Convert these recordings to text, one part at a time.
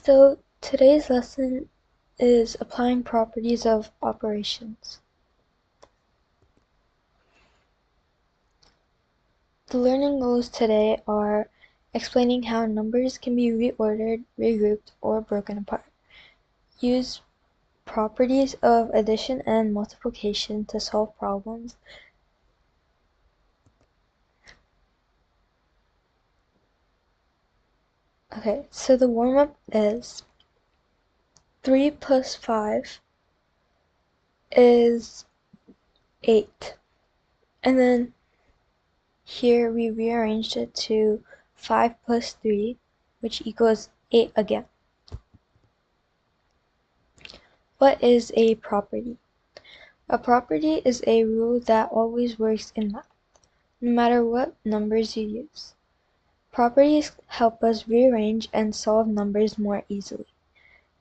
So today's lesson is applying properties of operations. The learning goals today are explaining how numbers can be reordered, regrouped, or broken apart. Use properties of addition and multiplication to solve problems. Okay, so the warm-up is 3 plus 5 is 8. And then here we rearranged it to 5 plus 3, which equals 8 again. What is a property? A property is a rule that always works in math, no matter what numbers you use. Properties help us rearrange and solve numbers more easily.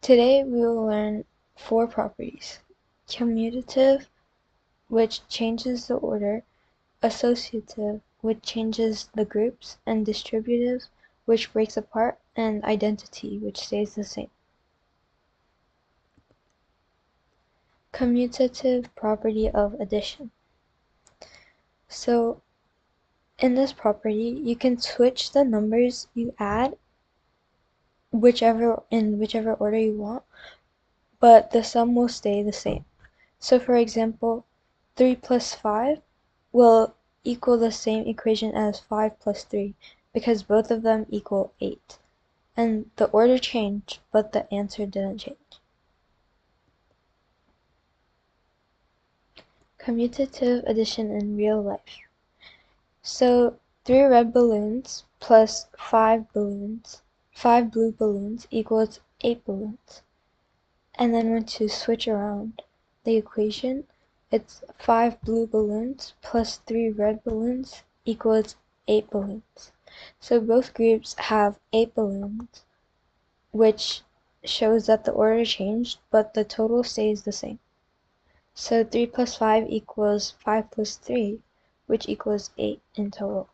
Today we will learn 4 properties: commutative, which changes the order; associative, which changes the groups; and distributive, which breaks apart; and identity, which stays the same. Commutative property of addition. So in this property, you can switch the numbers you add in whichever order you want, but the sum will stay the same. So for example, 3 plus 5 will equal the same equation as 5 plus 3 because both of them equal 8. And the order changed, but the answer didn't change. Commutative addition in real life. So 3 red balloons plus 5 blue balloons equals 8 balloons. And then when to switch around the equation, it's 5 blue balloons plus 3 red balloons equals 8 balloons. So both groups have 8 balloons, which shows that the order changed, but the total stays the same. So 3 plus 5 equals 5 plus 3, which equals 8 in total.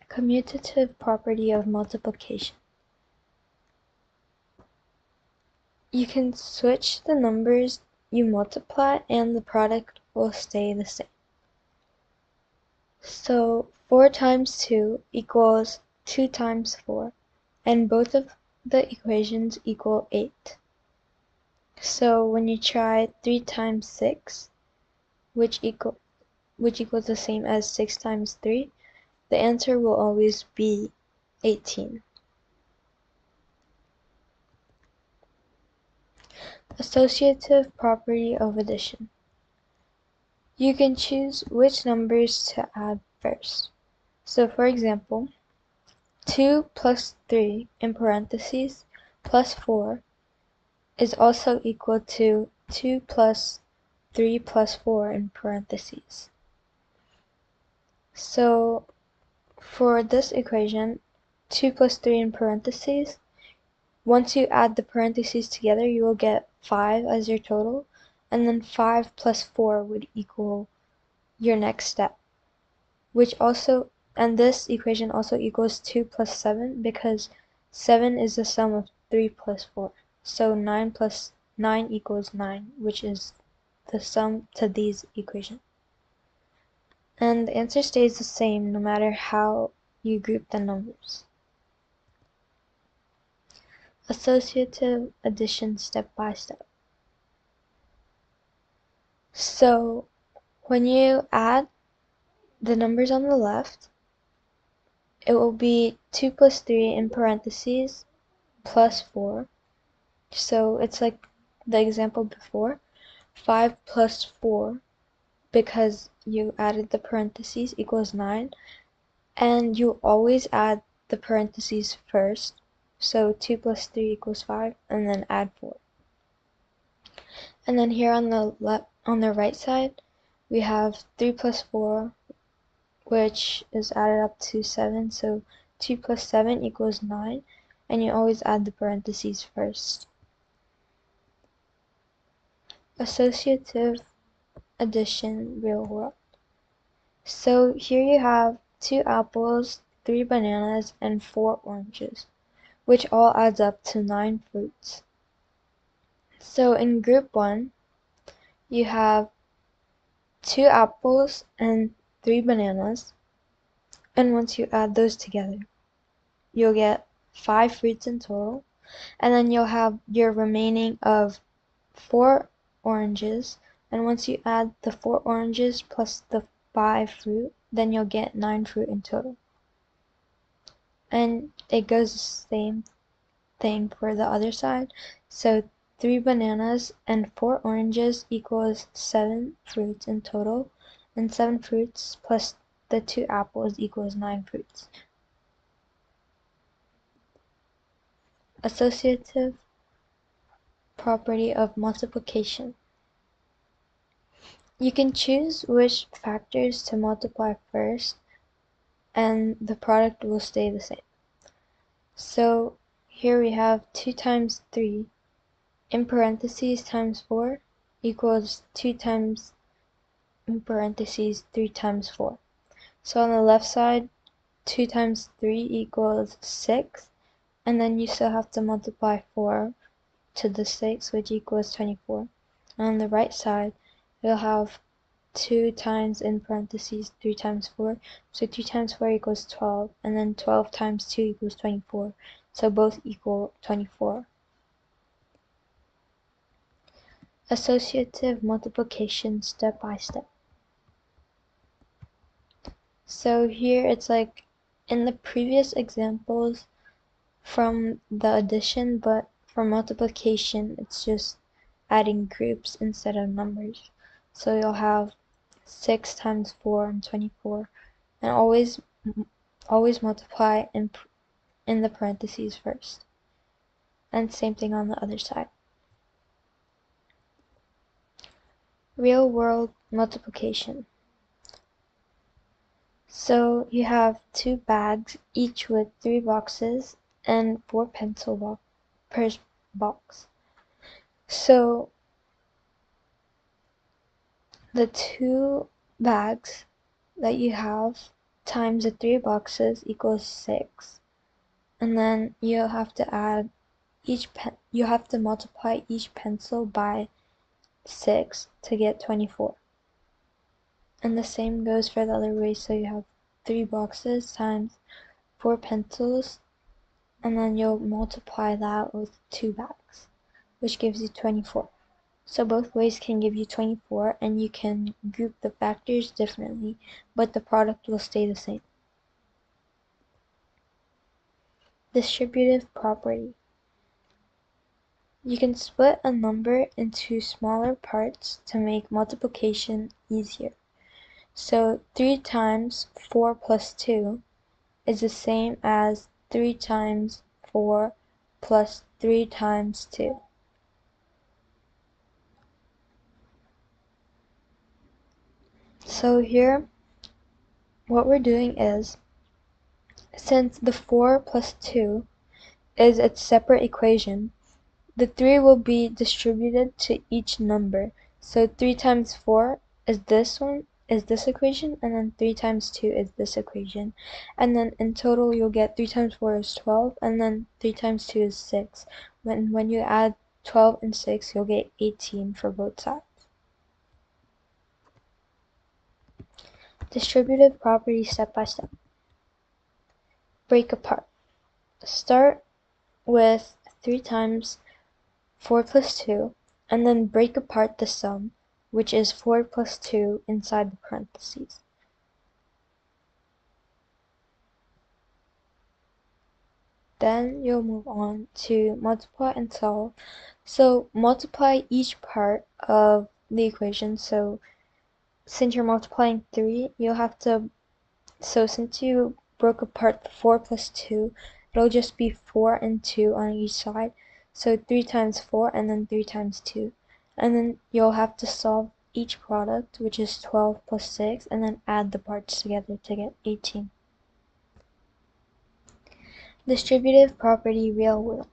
Commutative property of multiplication. You can switch the numbers you multiply and the product will stay the same. So 4 times 2 equals 2 times 4, and both of the equations equal 8. So when you try 3 times 6, which equals the same as 6 times 3, the answer will always be 18. Associative property of addition. You can choose which numbers to add first. So for example, 2 plus 3 in parentheses plus 4 is also equal to 2 plus 3 plus 4 in parentheses. So for this equation, 2 plus 3 in parentheses, once you add the parentheses together, you will get 5 as your total, and then 5 plus 4 would equal your next step, and this equation also equals 2 plus 7 because 7 is the sum of 3 plus 4. So 9 plus 9 equals 9, which is the sum to these equations. And the answer stays the same no matter how you group the numbers. Associative addition step by step. So when you add the numbers on the left, it will be 2 plus 3 in parentheses plus 4. So it's like the example before, 5 plus 4 because you added the parentheses equals 9, and you always add the parentheses first. So 2 plus 3 equals 5, and then add 4. And then here on the right side, we have 3 plus 4, which is added up to 7. So 2 plus 7 equals 9, and you always add the parentheses first. Associative addition real world. So here you have 2 apples 3 bananas, and 4 oranges, which all adds up to 9 fruits. So in group 1, you have 2 apples and 3 bananas, and once you add those together, you'll get 5 fruits in total, and then you'll have your remaining of 4 oranges, and once you add the 4 oranges plus the 5 fruit, then you'll get 9 fruit in total. And it goes the same thing for the other side. So 3 bananas and 4 oranges equals 7 fruits in total, and 7 fruits plus the 2 apples equals 9 fruits. Associative property of multiplication. You can choose which factors to multiply first, and the product will stay the same. So here we have 2 times 3 in parentheses times 4 equals 2 times in parentheses 3 times 4. So on the left side, 2 times 3 equals 6, and then you still have to multiply 4 to the 6, which equals 24. And on the right side, you'll have 2 times in parentheses 3 times 4, so 3 times 4 equals 12, and then 12 times 2 equals 24, so both equal 24. Associative multiplication step by step. So here it's like in the previous examples from the addition, but for multiplication it's just adding groups instead of numbers. So you'll have 6 times 4 and 24, and always multiply in the parentheses first. And same thing on the other side. Real world multiplication. So you have 2 bags, each with 3 boxes and 4 pencil per box. So the 2 bags that you have times the 3 boxes equals 6, and then you'll have to add you have to multiply each pencil by 6 to get 24. And the same goes for the other way, so you have 3 boxes times 4 pencils, and then you'll multiply that with 2 bags, which gives you 24. So both ways can give you 24, and you can group the factors differently, but the product will stay the same. Distributive property. You can split a number into smaller parts to make multiplication easier. So 3 times 4 plus 2 is the same as 3 times 4 plus 3 times 2. So here, what we're doing is, since the 4 plus 2 is its separate equation, the 3 will be distributed to each number. So 3 times 4 is this equation, and then 3 times 2 is this equation. And then in total you'll get 3 times 4 is 12, and then 3 times 2 is 6. When you add 12 and 6, you'll get 18 for both sides. Distributive property step by step. Break apart. Start with 3 times 4 plus 2, and then break apart the sum, which is 4 plus 2 inside the parentheses. Then you'll move on to multiply and solve. So multiply each part of the equation. So since you're multiplying 3, you'll have to, so since you broke apart the 4 plus 2, it'll just be 4 and 2 on each side. So 3 times 4 and then 3 times 2. And then you'll have to solve each product, which is 12 plus 6, and then add the parts together to get 18. Distributive property real wheel.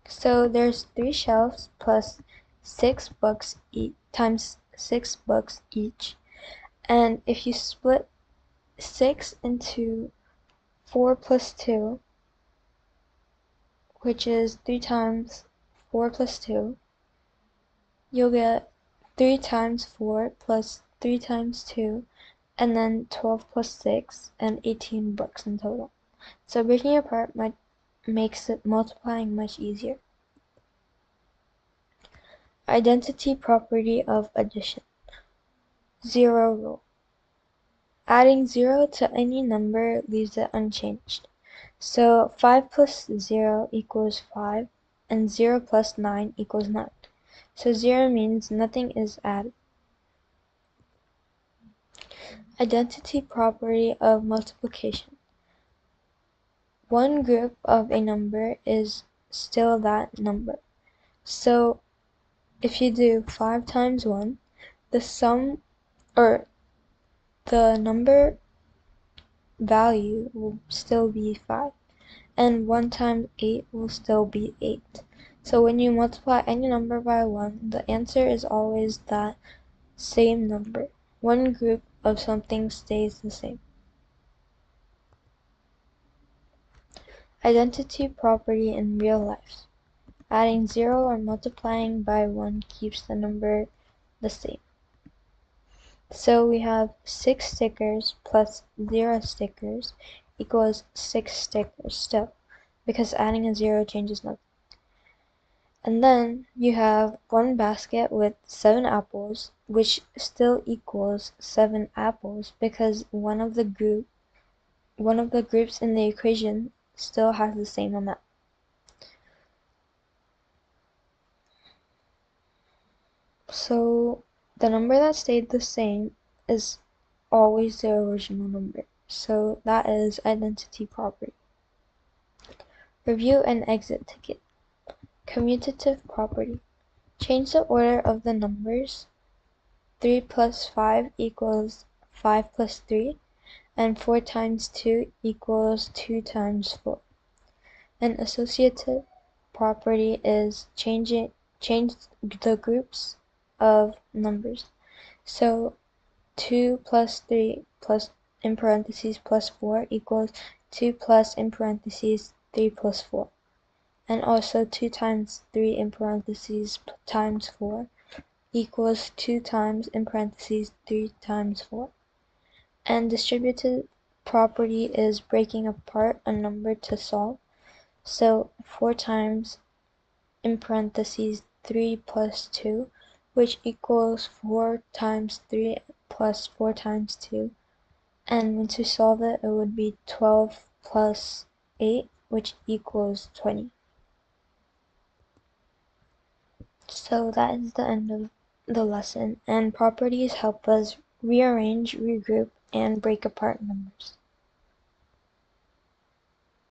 So there's 3 shelves plus 6 books times 6 books each. And if you split 6 into 4 plus 2, which is 3 times 4 plus 2, you'll get 3 times 4 plus 3 times 2, and then 12 plus 6, and 18 books in total. So breaking it apart makes it multiplying much easier. Identity property of addition. Zero rule. Adding 0 to any number leaves it unchanged. So 5 plus 0 equals 5, and 0 plus 9 equals 9. So 0 means nothing is added. Identity property of multiplication. One group of a number is still that number. So if you do 5 times 1, the sum, or the number value, will still be 5. And 1 times 8 will still be 8. So when you multiply any number by 1, the answer is always that same number. One group of something stays the same. Identity property in real life. Adding 0 or multiplying by 1 keeps the number the same. So we have 6 stickers plus 0 stickers equals 6 stickers still, because adding a 0 changes nothing. And then you have one basket with 7 apples, which still equals 7 apples, because one of the groups in the equation still has the same amount. So the number that stayed the same is always the original number. So that is identity property. Review and exit ticket. Commutative property. Change the order of the numbers. 3 plus 5 equals 5 plus 3, and 4 times 2 equals 2 times 4. An associative property is change the groups of numbers. So 2 plus 3 plus in parentheses plus 4 equals 2 plus in parentheses 3 plus 4. And also 2 times 3 in parentheses times 4 equals 2 times in parentheses 3 times 4. And distributive property is breaking apart a number to solve. So 4 times in parentheses 3 plus 2, which equals 4 times 3 plus 4 times 2. And to solve it, it would be 12 plus 8, which equals 20. So that is the end of the lesson, and properties help us rearrange, regroup, and break apart numbers.